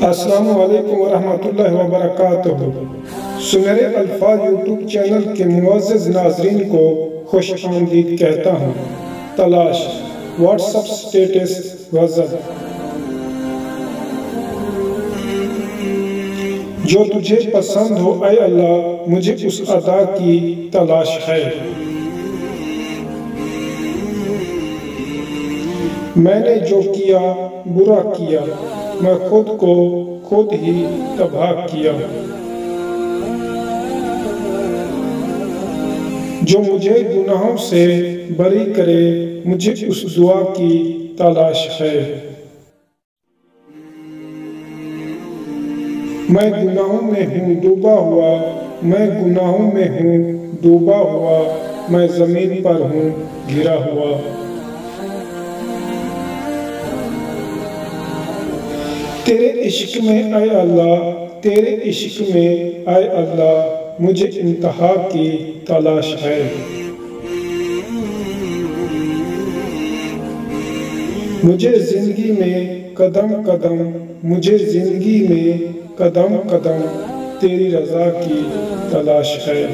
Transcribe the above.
السلام علیکم ورحمۃ اللہ وبرکاتہ۔ سنہرے الفاظ یوٹیوب چینل کے معزز ناظرین کو خوش آمدید کہتا ہوں۔ تلاش واٹس اپ سٹیٹس غزل۔ جو تجھے پسند ہو اے اللہ، مجھے اس ادا کی تلاش ہے۔ میں نے جو کیا برا کیا، میں خود کو خود ہی تباہ کیا۔ جو مجھے گناہوں سے بری کرے، مجھے اس دعا کی تلاش ہے۔ میں گناہوں میں ہوں ڈوبا ہوا، میں گناہوں میں ہوں ڈوبا ہوا، میں زمین پر ہوں گرا ہوا۔ تیرے عشق میں اے اللہ، تیرے عشق میں اے اللہ، مجھے انتہا کی تلاش ہے۔ مجھے زندگی میں قدم قدم، مجھے زندگی میں قدم قدم تیری رضا کی تلاش ہے۔